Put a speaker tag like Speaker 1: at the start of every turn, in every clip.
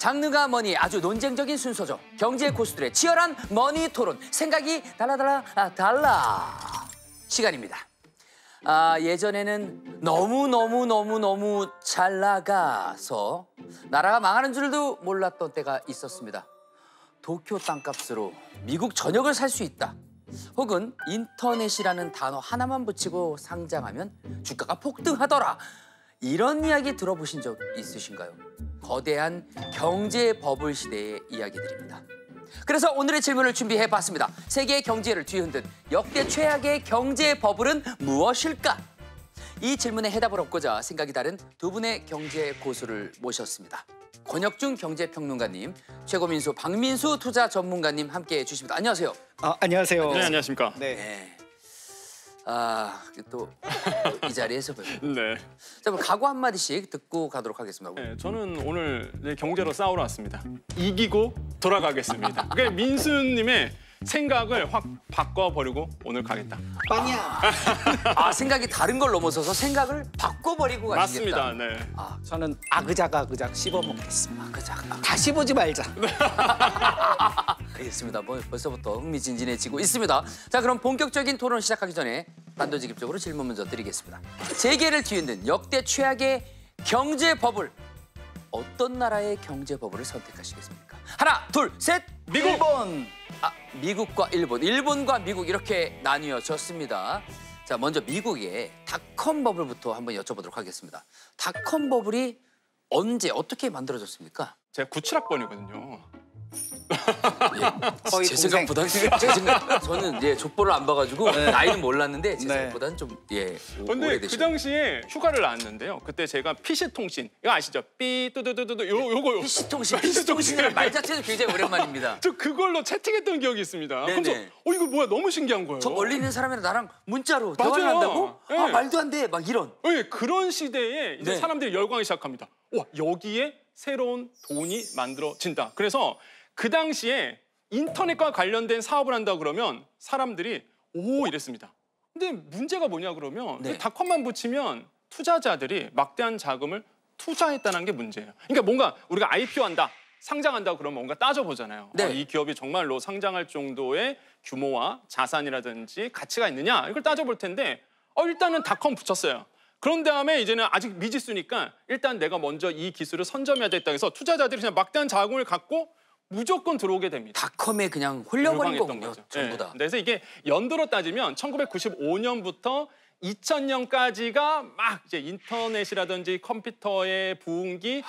Speaker 1: 장르가 뭐니 아주 논쟁적인 순서죠. 경제 고수들의 치열한 머니 토론. 생각이 달라 시간입니다. 예전에는 너무 잘 나가서 나라가 망하는 줄도 몰랐던 때가 있었습니다. 도쿄 땅값으로 미국 전역을 살 수 있다. 혹은 인터넷이라는 단어 하나만 붙이고 상장하면 주가가 폭등하더라. 이런 이야기 들어보신 적 있으신가요? 거대한 경제 버블 시대의 이야기들입니다. 그래서 오늘의 질문을 준비해봤습니다. 세계의 경제를 뒤흔든 역대 최악의 경제 버블은 무엇일까? 이 질문에 해답을 얻고자 생각이 다른 두 분의 경제 고수를 모셨습니다. 권혁중 경제평론가님, 최고민수 박민수 투자 전문가님 함께해 주십니다. 안녕하세요.
Speaker 2: 안녕하세요.
Speaker 3: 네, 안녕하십니까.
Speaker 1: 네. 또 이 자리에서 뵙고.
Speaker 3: 네.
Speaker 1: 자, 그럼 각오 한마디씩 듣고 가도록 하겠습니다.
Speaker 3: 네, 저는 오늘 경제로 싸우러 왔습니다. 이기고 돌아가겠습니다. 그러니까 민수님의 생각을 확 바꿔버리고 오늘 가겠다.
Speaker 2: 빵이야.
Speaker 1: 생각이 다른 걸 넘어서서 생각을 바꿔버리고 가시겠다.
Speaker 3: 맞습니다. 네.
Speaker 2: 저는 아그작 씹어먹겠습니다. 다 씹어지 말자.
Speaker 1: 알겠습니다. 벌써부터 흥미진진해지고 있습니다. 자, 그럼 본격적인 토론 시작하기 전에 단도직입적으로 질문 먼저 드리겠습니다. 세계를 뒤흔든 역대 최악의 경제 버블. 어떤 나라의 경제 버블을 선택하시겠습니까? 하나, 둘, 셋!
Speaker 2: 미국! 일본!
Speaker 1: 미국과 일본, 일본과 미국 이렇게 나뉘어졌습니다. 자, 먼저 미국의 닷컴 버블부터 한번 여쭤보도록 하겠습니다. 닷컴 버블이 언제, 어떻게 만들어졌습니까?
Speaker 3: 제가 97학번이거든요.
Speaker 2: 거의
Speaker 1: 제 생각보다는 저는 족보를 안 봐가지고 나이는 몰랐는데 제 생각보다는 좀
Speaker 3: 근데
Speaker 1: 오래되시네요.
Speaker 3: 그 당시에 휴가를 나왔는데요. 그때 제가 PC통신 이거 아시죠? 삐뚜두두두 요거
Speaker 1: PC통신이라는 말 자체도 굉장히 오랜만입니다.
Speaker 3: 저 그걸로 채팅했던 기억이 있습니다.
Speaker 1: 네네.
Speaker 3: 그래서 이거 뭐야 너무 신기한 거예요.
Speaker 1: 저 멀리 있는 사람이랑 나랑 문자로
Speaker 3: 맞아요.
Speaker 1: 대화를 한다고?
Speaker 3: 네.
Speaker 1: 말도 안 돼, 막 이런.
Speaker 3: 네, 그런 시대에 이제
Speaker 1: 네.
Speaker 3: 사람들이 열광하기 시작합니다. 와, 여기에 새로운 돈이 만들어진다. 그래서 그 당시에 인터넷과 관련된 사업을 한다 그러면 사람들이 오 이랬습니다. 근데 문제가 뭐냐 그러면
Speaker 1: 네.
Speaker 3: 닷컴만 붙이면 투자자들이 막대한 자금을 투자했다는 게 문제예요. 그러니까 뭔가 우리가 IPO한다, 상장한다 그러면 뭔가 따져보잖아요.
Speaker 1: 네.
Speaker 3: 이 기업이 정말로 상장할 정도의 규모와 자산이라든지 가치가 있느냐 이걸 따져볼 텐데 일단은 닷컴 붙였어요. 그런 다음에 이제는 아직 미지수니까 일단 내가 먼저 이 기술을 선점해야 됐다 해서 투자자들이 그냥 막대한 자금을 갖고 무조건 들어오게 됩니다.
Speaker 1: 닷컴에 그냥 홀려버린
Speaker 3: 열광했던
Speaker 1: 거군요,
Speaker 3: 거죠.
Speaker 1: 전부 다.
Speaker 3: 그래서 이게 연도로 따지면 1995년부터 2000년까지가 막 이제 인터넷이라든지 컴퓨터의 부흥기,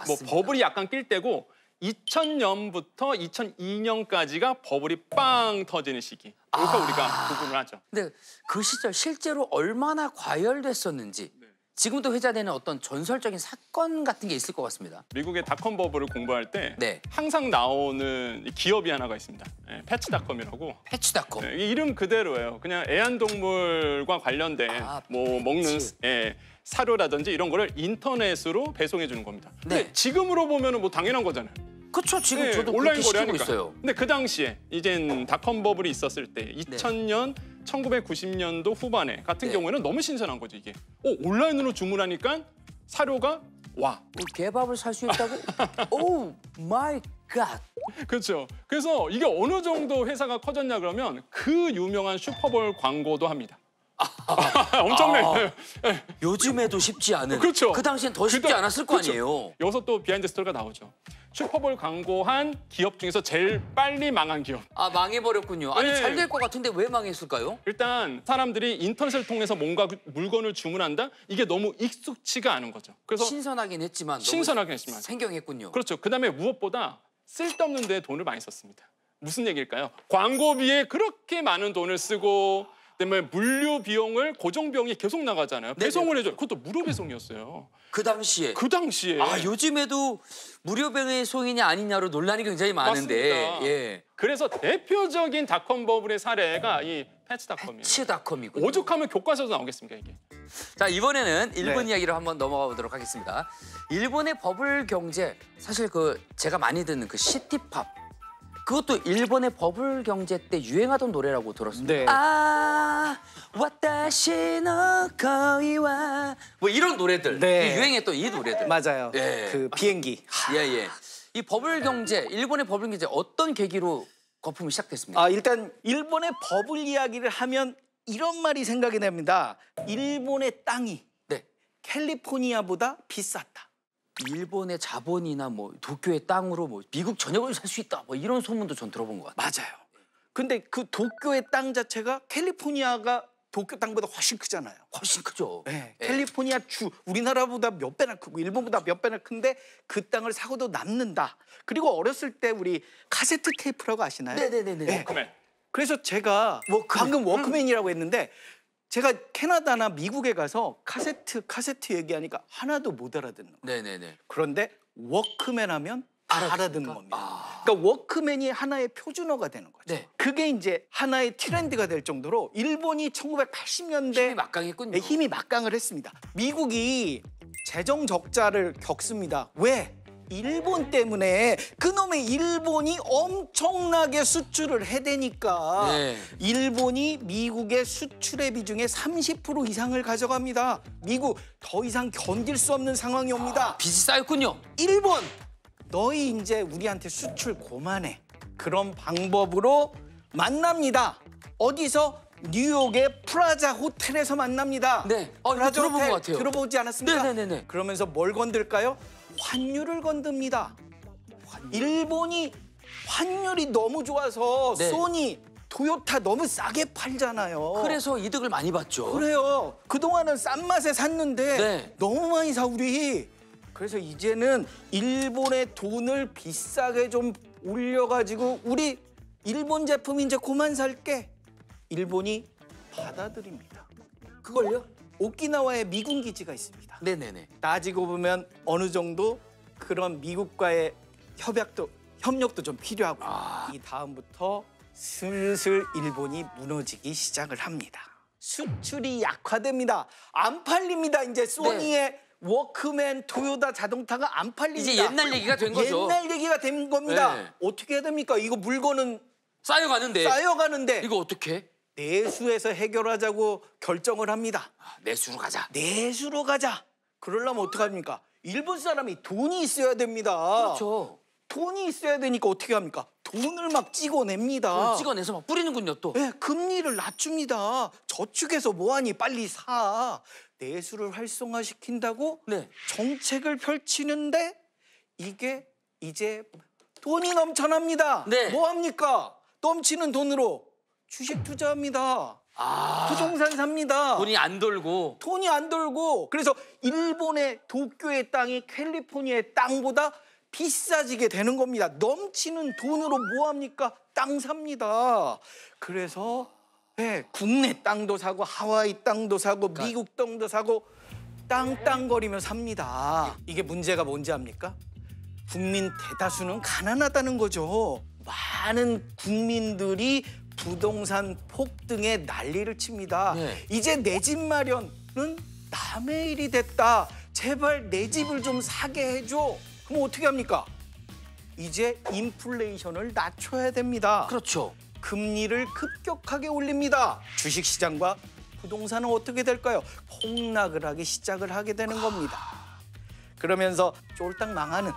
Speaker 3: 뭐 버블이 약간 낄 때고 2000년부터 2002년까지가 버블이 빵 터지는 시기. 그러니까 우리가 구분을 하죠.
Speaker 1: 근데 그 시절 실제로 얼마나 과열됐었는지 지금도 회자되는 어떤 전설적인 사건 같은 게 있을 것 같습니다.
Speaker 3: 미국의 닷컴 버블을 공부할 때
Speaker 1: 네.
Speaker 3: 항상 나오는 기업이 하나가 있습니다. 패치닷컴이라고.
Speaker 1: 패치닷컴.
Speaker 3: 이 이름 그대로예요. 그냥 애완동물과 관련된 뭐 먹는 사료라든지 이런 거를 인터넷으로 배송해 주는 겁니다. 근데 지금으로 보면은 뭐 당연한 거잖아요.
Speaker 1: 그렇죠. 지금 저도
Speaker 3: 온라인
Speaker 1: 그렇게 시키고
Speaker 3: 거래하니까.
Speaker 1: 있어요.
Speaker 3: 근데 그 당시에 이젠 닷컴 버블이 있었을 때 2000년, 1990년도 후반에 같은 경우에는 너무 신선한 거죠 이게. 온라인으로 주문하니까 사료가 와.
Speaker 1: 개밥을 살 수 있다고? 오 마이 갓.
Speaker 3: 그렇죠. 그래서 이게 어느 정도 회사가 커졌냐 그러면 그 유명한 슈퍼볼 광고도 합니다. 엄청나요.
Speaker 1: 요즘에도 쉽지 않은.
Speaker 3: 그렇죠.
Speaker 1: 그 당시엔 더 쉽지 않았을 거 아니에요.
Speaker 3: 여기서 또 비하인드 스토리가 나오죠. 슈퍼볼 광고한 기업 중에서 제일 빨리 망한 기업.
Speaker 1: 망해버렸군요. 아니
Speaker 3: 네.
Speaker 1: 잘 될 것 같은데 왜 망했을까요?
Speaker 3: 일단 사람들이 인터넷을 통해서 뭔가 물건을 주문한다? 이게 너무 익숙치가 않은 거죠. 그래서
Speaker 1: 신선하긴 했지만
Speaker 3: 신선하긴 했지만.
Speaker 1: 생경했군요.
Speaker 3: 그렇죠. 그다음에 무엇보다 쓸데없는 데에 돈을 많이 썼습니다. 무슨 얘기일까요? 광고비에 그렇게 많은 돈을 쓰고 그다음에 물류 비용을 고정 비용이 계속 나가잖아요. 배송을 해줘요. 그것도 무료 배송이었어요.
Speaker 1: 그 당시에.
Speaker 3: 그 당시에.
Speaker 1: 요즘에도 무료 배송이냐 아니냐로 논란이 굉장히 많은데.
Speaker 3: 맞습니다.
Speaker 1: 예.
Speaker 3: 그래서 대표적인 닷컴 버블의 사례가 이 패치닷컴이에요.
Speaker 1: 패치닷컴이군요.
Speaker 3: 오죽하면 교과서에서 나오겠습니까 이게.
Speaker 1: 자, 이번에는 일본 이야기로 한번 넘어가 보도록 하겠습니다. 일본의 버블 경제, 사실 제가 많이 듣는 그 시티팝, 그것도 일본의 버블 경제 때 유행하던 노래라고 들었습니다.
Speaker 2: 네.
Speaker 1: 와타시노 거이와 뭐 이런 노래들,
Speaker 2: 네.
Speaker 1: 유행했던 이 노래들.
Speaker 2: 맞아요.
Speaker 1: 예.
Speaker 2: 그 비행기.
Speaker 1: 예. 이 버블 경제, 일본의 버블 경제 어떤 계기로 거품이 시작됐습니까?
Speaker 2: 일단 일본의 버블 이야기를 하면 이런 말이 생각이 납니다. 일본의 땅이
Speaker 1: 네.
Speaker 2: 캘리포니아보다 비쌌다.
Speaker 1: 일본의 자본이나 뭐 도쿄의 땅으로 뭐 미국 전역을 살 수 있다. 뭐 이런 소문도 전 들어본 것 같아요.
Speaker 2: 맞아요. 근데 그 도쿄의 땅 자체가 캘리포니아가 도쿄 땅보다 훨씬 크잖아요.
Speaker 1: 훨씬 크죠.
Speaker 2: 네,
Speaker 1: 예.
Speaker 2: 캘리포니아 주 우리나라보다 몇 배나 크고 일본보다 몇 배나 큰데 그 땅을 사고도 남는다. 그리고 어렸을 때 우리 카세트 테이프라고 아시나요?
Speaker 1: 네네네네.
Speaker 2: 네.
Speaker 3: 그러면
Speaker 2: 그래서 제가 방금 워크맨이라고 했는데 제가 캐나다나 미국에 가서 카세트 얘기하니까 하나도 못 알아듣는 거예요.
Speaker 1: 네네네.
Speaker 2: 그런데 워크맨 하면 알아듣는 겁니다.
Speaker 1: 아.
Speaker 2: 그러니까 워크맨이 하나의 표준어가 되는 거죠.
Speaker 1: 네.
Speaker 2: 그게 이제 하나의 트렌드가 될 정도로 일본이 1980년대
Speaker 1: 힘이 막강했군요.
Speaker 2: 네, 힘이 막강을 했습니다. 미국이 재정 적자를 겪습니다. 왜? 일본 때문에 그놈의 일본이 엄청나게 수출을 해대니까
Speaker 1: 네.
Speaker 2: 일본이 미국의 수출의 비중의 30% 이상을 가져갑니다. 미국 더 이상 견딜 수 없는 상황이 옵니다.
Speaker 1: 빚이 쌓였군요.
Speaker 2: 일본 너희 이제 우리한테 수출 고만해. 그런 방법으로 만납니다. 어디서? 뉴욕의 프라자 호텔에서 만납니다.
Speaker 1: 네. 이거
Speaker 2: 프라자
Speaker 1: 들어본
Speaker 2: 호텔
Speaker 1: 것 같아요.
Speaker 2: 들어보지 않았습니까?
Speaker 1: 네네네네.
Speaker 2: 그러면서 뭘 건들까요? 환율을 건듭니다. 일본이 환율이 너무 좋아서
Speaker 1: 네.
Speaker 2: 소니, 토요타 너무 싸게 팔잖아요.
Speaker 1: 그래서 이득을 많이 봤죠.
Speaker 2: 그래요. 그동안은 싼 맛에 샀는데
Speaker 1: 네.
Speaker 2: 너무 많이 사 우리. 그래서 이제는 일본의 돈을 비싸게 좀 올려가지고 우리 일본 제품 이제 그만 살게. 일본이 받아들입니다.
Speaker 1: 그걸요?
Speaker 2: 오키나와에 미군 기지가 있습니다.
Speaker 1: 네네네.
Speaker 2: 따지고 보면 어느 정도 그런 미국과의 협력도 좀 필요하고 이 다음부터 슬슬 일본이 무너지기 시작을 합니다. 수출이 약화됩니다. 안 팔립니다. 이제 소니의 워크맨, 토요타 자동차가 안 팔립니다.
Speaker 1: 이제 옛날 얘기가 된 거죠.
Speaker 2: 옛날 얘기가 된 겁니다.
Speaker 1: 네.
Speaker 2: 어떻게 해야 됩니까? 이거 물건은
Speaker 1: 쌓여가는데.
Speaker 2: 쌓여가는데
Speaker 1: 이거 어떻게?
Speaker 2: 내수에서 해결하자고 결정을 합니다.
Speaker 1: 내수로 가자.
Speaker 2: 내수로 가자. 그러려면 어떡합니까? 일본 사람이 돈이 있어야 됩니다.
Speaker 1: 그렇죠.
Speaker 2: 돈이 있어야 되니까 어떻게 합니까? 돈을 막 찍어냅니다.
Speaker 1: 찍어내서 막 뿌리는군요 또.
Speaker 2: 네, 금리를 낮춥니다. 저축해서 뭐하니 빨리 사. 내수를 활성화시킨다고
Speaker 1: 네.
Speaker 2: 정책을 펼치는데 이게 이제 돈이 넘쳐납니다.
Speaker 1: 네.
Speaker 2: 뭐합니까? 넘치는 돈으로 주식 투자합니다. 부동산 삽니다.
Speaker 1: 돈이 안 돌고.
Speaker 2: 돈이 안 돌고 그래서 일본의 도쿄의 땅이 캘리포니아의 땅보다 비싸지게 되는 겁니다. 넘치는 돈으로 뭐 합니까? 땅 삽니다. 그래서 국내 땅도 사고 하와이 땅도 사고 미국 땅도 사고 땅땅거리며 삽니다. 이게 문제가 뭔지 압니까? 국민 대다수는 가난하다는 거죠. 많은 국민들이 부동산 폭등에 난리를 칩니다.
Speaker 1: 네.
Speaker 2: 이제 내 집 마련은 남의 일이 됐다. 제발 내 집을 좀 사게 해줘. 그럼 어떻게 합니까? 이제 인플레이션을 낮춰야 됩니다.
Speaker 1: 그렇죠.
Speaker 2: 금리를 급격하게 올립니다. 주식시장과 부동산은 어떻게 될까요? 폭락을 하기 시작을 하게 되는 겁니다. 그러면서 쫄딱 망하는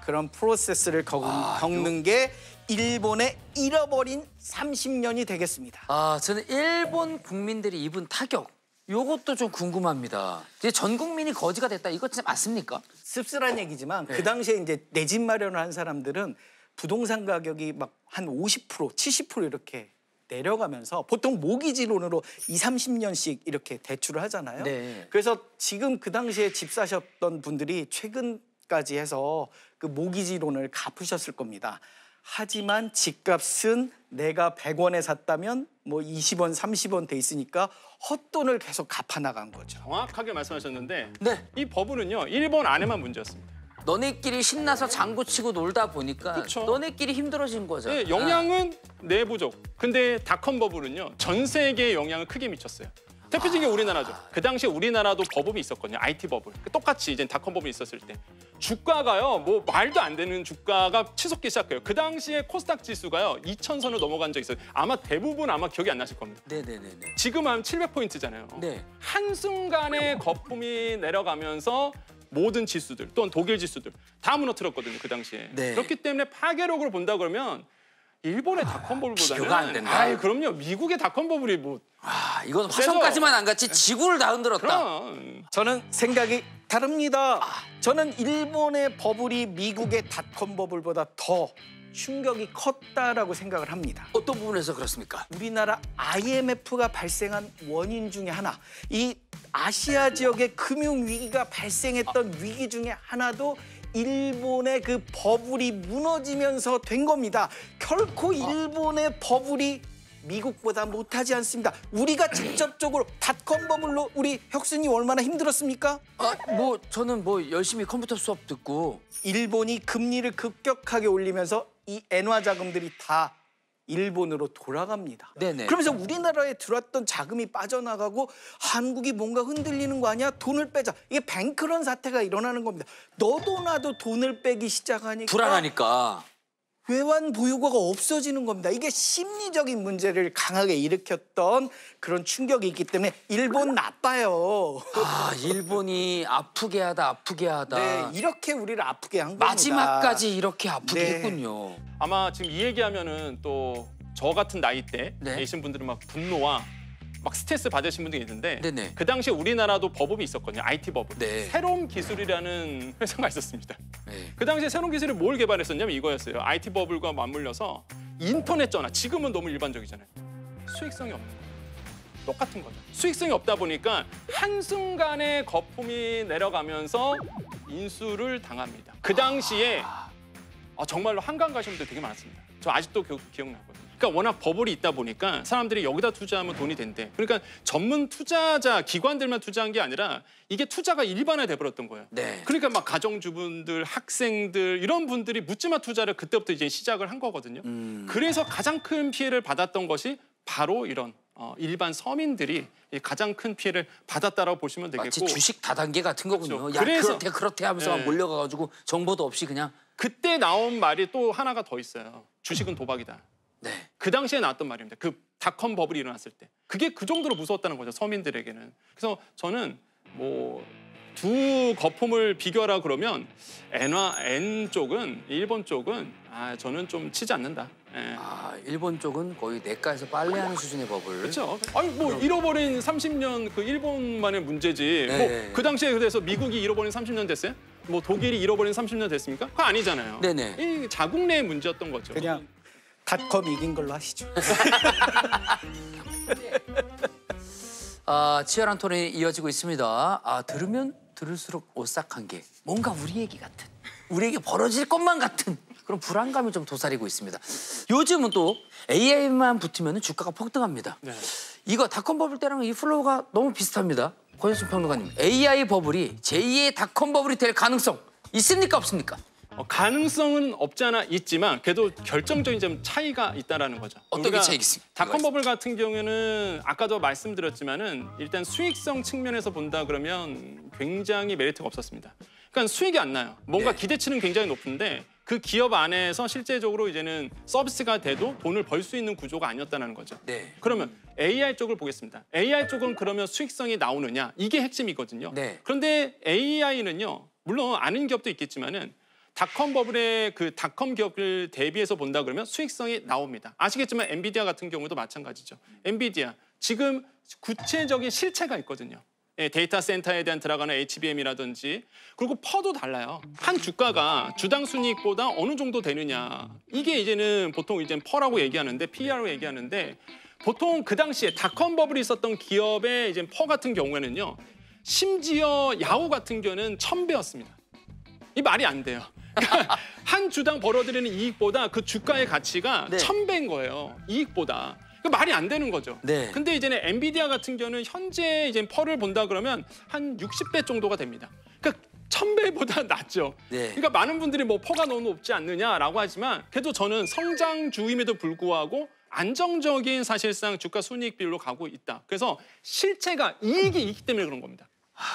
Speaker 2: 그런 프로세스를 겪는 게 일본의 잃어버린 30년이 되겠습니다.
Speaker 1: 저는 일본 국민들이 입은 타격 요것도 좀 궁금합니다. 이제 전 국민이 거지가 됐다. 이거 진짜 맞습니까?
Speaker 2: 씁쓸한 얘기지만
Speaker 1: 네.
Speaker 2: 그 당시에 이제 내 집 마련을 한 사람들은 부동산 가격이 막 한 50%, 70% 이렇게 내려가면서 보통 모기지론으로 20-30년씩 이렇게 대출을 하잖아요.
Speaker 1: 네.
Speaker 2: 그래서 지금 그 당시에 집 사셨던 분들이 최근까지 해서 그 모기지론을 갚으셨을 겁니다. 하지만 집값은 내가 100원에 샀다면 뭐 20원, 30원 돼 있으니까 헛돈을 계속 갚아나간 거죠.
Speaker 3: 정확하게 말씀하셨는데
Speaker 1: 네.
Speaker 3: 이 버블은요 일본 안에만 문제였습니다.
Speaker 1: 너네끼리 신나서 장구치고 놀다 보니까
Speaker 3: 그쵸.
Speaker 1: 너네끼리 힘들어진 거죠.
Speaker 3: 네, 영향은 내부적. 근데 닷컴 버블은요 전 세계에 영향을 크게 미쳤어요. 대표적인 게 우리나라죠. 그 당시에 우리나라도 버블이 있었거든요. IT 버블. 똑같이 이제 닷컴 버블이 있었을 때 주가가요. 뭐 말도 안 되는 주가가 치솟기 시작해요. 그 당시에 코스닥 지수가요. 2000선을 넘어간 적 있어요. 아마 대부분 기억이 안 나실 겁니다.
Speaker 1: 네네네네.
Speaker 3: 지금 한 700포인트잖아요.
Speaker 1: 네.
Speaker 3: 한순간에 거품이 내려가면서 모든 지수들 또는 독일 지수들 다 무너뜨렸거든요. 그 당시에.
Speaker 1: 네.
Speaker 3: 그렇기 때문에 파괴력으로 본다 그러면 일본의 닷컴 버블보다는
Speaker 1: 비교가 안 된다.
Speaker 3: 아이, 그럼요. 미국의 닷컴 버블이 뭐
Speaker 1: 이건
Speaker 3: 세죠.
Speaker 1: 화성까지만 안 갔지 지구를 다 흔들었다.
Speaker 3: 그럼
Speaker 2: 저는 생각이 다릅니다. 저는 일본의 버블이 미국의 닷컴 버블보다 더 충격이 컸다라고 생각을 합니다.
Speaker 1: 어떤 부분에서 그렇습니까?
Speaker 2: 우리나라 IMF가 발생한 원인 중에 하나, 이 아시아 지역의 금융 위기가 발생했던 위기 중에 하나도 일본의 그 버블이 무너지면서 된 겁니다. 결코 일본의 버블이 미국보다 못하지 않습니다. 우리가 직접적으로 닷컴 버블로 우리 혁수님 얼마나 힘들었습니까?
Speaker 1: 뭐 저는 뭐 열심히 컴퓨터 수업 듣고
Speaker 2: 일본이 금리를 급격하게 올리면서 이 엔화 자금들이 다 일본으로 돌아갑니다.
Speaker 1: 네네.
Speaker 2: 그러면서 우리나라에 들어왔던 자금이 빠져나가고 한국이 뭔가 흔들리는 거 아니야? 돈을 빼자. 이게 뱅크런 사태가 일어나는 겁니다. 너도 나도 돈을 빼기 시작하니까
Speaker 1: 불안하니까.
Speaker 2: 외환 보유고가 없어지는 겁니다. 이게 심리적인 문제를 강하게 일으켰던 그런 충격이 있기 때문에 일본 나빠요.
Speaker 1: 일본이 아프게 하다.
Speaker 2: 네, 이렇게 우리를 아프게 한 겁니다.
Speaker 1: 마지막까지 이렇게 아프게
Speaker 2: 네.
Speaker 1: 했군요.
Speaker 3: 아마 지금 이 얘기하면은 또 저 같은 나이 때
Speaker 1: 네.
Speaker 3: 계신 분들은 막 분노와 막 스트레스 받으신 분들이 있는데
Speaker 1: 네네.
Speaker 3: 그 당시에 우리나라도 버블이 있었거든요. IT 버블.
Speaker 1: 네.
Speaker 3: 새로운 기술이라는 회사가 있었습니다.
Speaker 1: 네.
Speaker 3: 그 당시에 새로운 기술이 뭘 개발했었냐면 이거였어요. IT 버블과 맞물려서 인터넷 전화, 지금은 너무 일반적이잖아요. 수익성이 없는 거예요. 똑같은 거죠. 수익성이 없다 보니까 한순간에 거품이 내려가면서 인수를 당합니다. 그 당시에 정말로 한강 가신 분들 되게 많았습니다. 저 아직도 기억나거든요. 그러니까 워낙 버블이 있다 보니까 사람들이 여기다 투자하면 돈이 된대. 그러니까 전문 투자자, 기관들만 투자한 게 아니라 이게 투자가 일반화돼 버렸던 거예요.
Speaker 1: 네.
Speaker 3: 그러니까 막 가정주분들, 학생들 이런 분들이 묻지마 투자를 그때부터 이제 시작을 한 거거든요. 그래서 가장 큰 피해를 받았던 것이 바로 이런 일반 서민들이 가장 큰 피해를 받았다라고 보시면 되겠고.
Speaker 1: 마치 주식 다단계 같은 거군요.
Speaker 3: 그렇죠.
Speaker 1: 야,
Speaker 3: 그래서-
Speaker 1: 그렇대 하면서 막
Speaker 3: 네.
Speaker 1: 몰려가가지고 정보도 없이 그냥.
Speaker 3: 그때 나온 말이 또 하나가 더 있어요. 주식은 도박이다.
Speaker 1: 네.
Speaker 3: 그 당시에 나왔던 말입니다. 그 닷컴 버블이 일어났을 때. 그게 그 정도로 무서웠다는 거죠. 서민들에게는. 그래서 저는 뭐 두 거품을 비교하라 그러면 N 쪽은 일본 쪽은 저는 좀 치지 않는다. 예.
Speaker 1: 일본 쪽은 거의 내과에서 빨래하는 수준의 버블.
Speaker 3: 그렇죠. 아니 뭐 잃어버린 30년 그 일본만의 문제지.
Speaker 1: 네.
Speaker 3: 뭐 그 당시에 그래서 미국이 잃어버린 30년 됐어요? 뭐 독일이 잃어버린 30년 됐습니까? 그거 아니잖아요.
Speaker 1: 네네.
Speaker 3: 이 자국 내의 문제였던 거죠.
Speaker 2: 그냥 닷컴 이긴 걸로 하시죠.
Speaker 1: 치열한 토론이 이어지고 있습니다. 들으면 들을수록 오싹한 게 뭔가 우리 얘기 같은, 우리에게 벌어질 것만 같은 그런 불안감이 좀 도사리고 있습니다. 요즘은 또 AI만 붙으면 주가가 폭등합니다.
Speaker 3: 네.
Speaker 1: 이거 닷컴 버블 때랑 이 플로우가 너무 비슷합니다. 권현수 평론가님, AI 버블이 제2의 닷컴 버블이 될 가능성 있습니까 없습니까?
Speaker 3: 가능성은 없지 않아 있지만 그래도 결정적인 좀 차이가 있다라는 거죠.
Speaker 1: 어떤 게
Speaker 3: 우리가
Speaker 1: 차이가 있습니까?
Speaker 3: 닷컴 버블 같은 경우에는 아까도 말씀드렸지만은 일단 수익성 측면에서 본다 그러면 굉장히 메리트가 없었습니다. 그러니까 수익이 안 나요. 뭔가
Speaker 1: 네.
Speaker 3: 기대치는 굉장히 높은데 그 기업 안에서 실제적으로 이제는 서비스가 돼도 돈을 벌 수 있는 구조가 아니었다는 거죠.
Speaker 1: 네.
Speaker 3: 그러면 AI 쪽을 보겠습니다. AI 쪽은 그러면 수익성이 나오느냐? 이게 핵심이거든요.
Speaker 1: 네.
Speaker 3: 그런데 AI는요. 물론 아는 기업도 있겠지만은 닷컴 버블의 그 닷컴 기업을 대비해서 본다 그러면 수익성이 나옵니다. 아시겠지만 엔비디아 같은 경우도 마찬가지죠. 엔비디아 지금 구체적인 실체가 있거든요. 데이터 센터에 대한 들어가는 HBM이라든지 그리고 퍼도 달라요. 한 주가가 주당 순이익보다 어느 정도 되느냐. 이게 이제는 보통 이제 퍼라고 얘기하는데 PER로 얘기하는데 보통 그 당시에 닷컴 버블이 있었던 기업의 이제 퍼 같은 경우에는요. 심지어 야후 같은 경우는 1000배였습니다. 이 말이 안 돼요. 그러니까 한 주당 벌어들이는 이익보다 그 주가의 가치가
Speaker 1: 네.
Speaker 3: 1000배인 거예요. 이익보다. 그러니까 말이 안 되는 거죠.
Speaker 1: 네.
Speaker 3: 근데 이제는 엔비디아 같은 경우는 현재 이제 펄을 본다 그러면 한 60배 정도가 됩니다. 그러니까 1000배보다 낫죠.
Speaker 1: 네.
Speaker 3: 그러니까 많은 분들이 뭐 퍼가 너무 높지 않느냐라고 하지만 그래도 저는 성장주임에도 불구하고 안정적인 사실상 주가 순이익 비율로 가고 있다. 그래서 실체가 이익이 있기 때문에 그런 겁니다.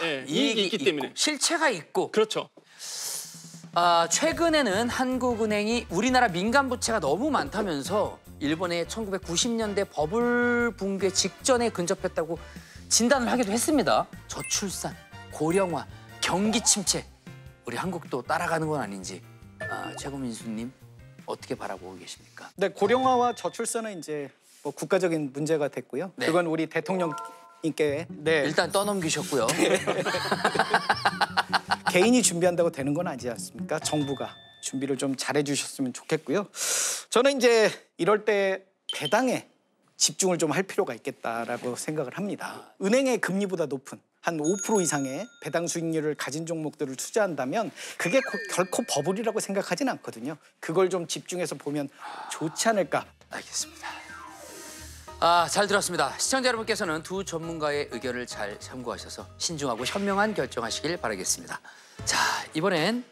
Speaker 3: 예, 이익이 있기 때문에.
Speaker 1: 실체가 있고.
Speaker 3: 그렇죠.
Speaker 1: 최근에는 한국은행이 우리나라 민간 부채가 너무 많다면서 일본의 1990년대 버블 붕괴 직전에 근접했다고 진단을 하기도 했습니다. 저출산, 고령화, 경기 침체 우리 한국도 따라가는 건 아닌지 최고민수님 어떻게 바라보고 계십니까?
Speaker 2: 네, 고령화와 저출산은 이제 뭐 국가적인 문제가 됐고요.
Speaker 1: 네.
Speaker 2: 그건 우리 대통령님께
Speaker 1: 일단 떠넘기셨고요.
Speaker 2: 개인이 준비한다고 되는 건 아니지 않습니까? 정부가 준비를 좀 잘해 주셨으면 좋겠고요. 저는 이제 이럴 때 배당에 집중을 좀 할 필요가 있겠다라고 생각을 합니다. 은행의 금리보다 높은 한 5% 이상의 배당 수익률을 가진 종목들을 투자한다면 그게 결코 버블이라고 생각하진 않거든요. 그걸 좀 집중해서 보면 좋지 않을까.
Speaker 1: 알겠습니다. 잘 들었습니다. 시청자 여러분께서는 두 전문가의 의견을 잘 참고하셔서 신중하고 현명한 결정하시길 바라겠습니다. 자, 이번엔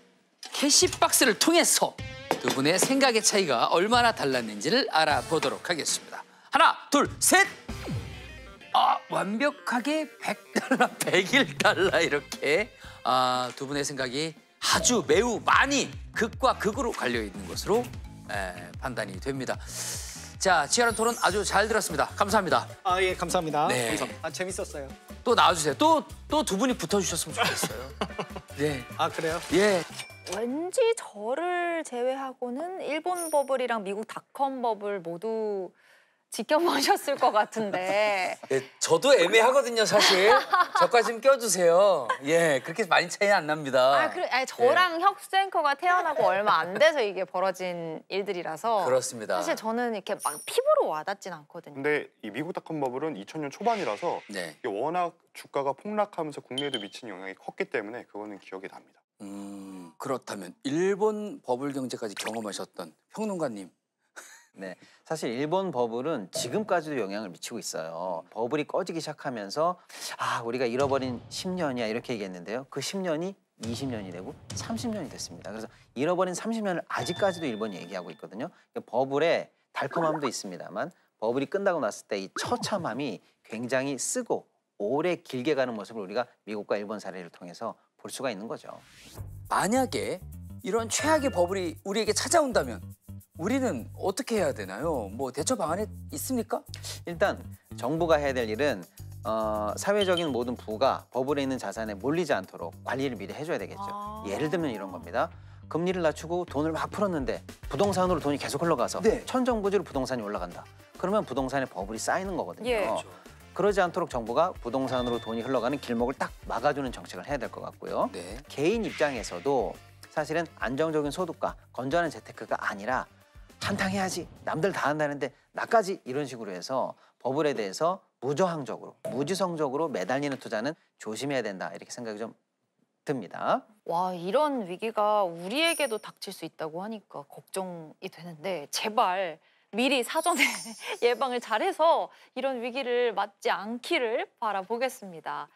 Speaker 1: 캐시박스를 통해서 두 분의 생각의 차이가 얼마나 달랐는지를 알아보도록 하겠습니다. 하나, 둘, 셋! 완벽하게 100달러, 101달러 이렇게 두 분의 생각이 아주 매우 많이 극과 극으로 갈려 있는 것으로 판단이 됩니다. 자, 치열한 토론 아주 잘 들었습니다. 감사합니다.
Speaker 2: 예, 감사합니다.
Speaker 1: 네.
Speaker 2: 감사합니다. 재밌었어요.
Speaker 1: 또 나와주세요. 또 두 분이 붙어주셨으면 좋겠어요. 네.
Speaker 2: 그래요?
Speaker 1: 예.
Speaker 4: 왠지 저를 제외하고는 일본 버블이랑 미국 닷컴 버블 모두 지켜보셨을 것 같은데.
Speaker 1: 네, 저도 애매하거든요, 사실. 저까지 좀 껴주세요. 예, 그렇게 많이 차이 안 납니다.
Speaker 4: 저랑 혁수 앵커가 태어나고 얼마 안 돼서 이게 벌어진 일들이라서.
Speaker 1: 그렇습니다.
Speaker 4: 사실 저는 이렇게 막 피부로 와닿진 않거든요.
Speaker 5: 근데 이 미국 닷컴 버블은 2000년 초반이라서
Speaker 1: 네.
Speaker 5: 이게 워낙 주가가 폭락하면서 국내에도 미치는 영향이 컸기 때문에 그거는 기억이 납니다.
Speaker 1: 그렇다면 일본 버블 경제까지 경험하셨던 평론가님.
Speaker 6: 네, 사실 일본 버블은 지금까지도 영향을 미치고 있어요. 버블이 꺼지기 시작하면서 우리가 잃어버린 10년이야 이렇게 얘기했는데요. 그 10년이 20년이 되고 30년이 됐습니다. 그래서 잃어버린 30년을 아직까지도 일본이 얘기하고 있거든요. 버블의 달콤함도 있습니다만 버블이 끝나고 났을 때 이 처참함이 굉장히 쓰고 오래 길게 가는 모습을 우리가 미국과 일본 사례를 통해서 볼 수가 있는 거죠.
Speaker 1: 만약에 이런 최악의 버블이 우리에게 찾아온다면 우리는 어떻게 해야 되나요? 뭐 대처 방안이 있습니까?
Speaker 6: 일단 정부가 해야 될 일은 사회적인 모든 부가 버블에 있는 자산에 몰리지 않도록 관리를 미리 해줘야 되겠죠. 예를 들면 이런 겁니다. 금리를 낮추고 돈을 막 풀었는데 부동산으로 돈이 계속 흘러가서 천정부지로 부동산이 올라간다. 그러면 부동산에 버블이 쌓이는 거거든요.
Speaker 4: 예.
Speaker 6: 그러지 않도록 정부가 부동산으로 돈이 흘러가는 길목을 딱 막아주는 정책을 해야 될 것 같고요.
Speaker 1: 네.
Speaker 6: 개인 입장에서도 사실은 안정적인 소득과 건전한 재테크가 아니라 한탕해야지, 남들 다 한다는데 나까지 이런 식으로 해서 버블에 대해서 무저항적으로, 무지성적으로 매달리는 투자는 조심해야 된다 이렇게 생각이 좀 듭니다.
Speaker 4: 와, 이런 위기가 우리에게도 닥칠 수 있다고 하니까 걱정이 되는데 제발 미리 사전에 예방을 잘해서 이런 위기를 맞지 않기를 바라보겠습니다.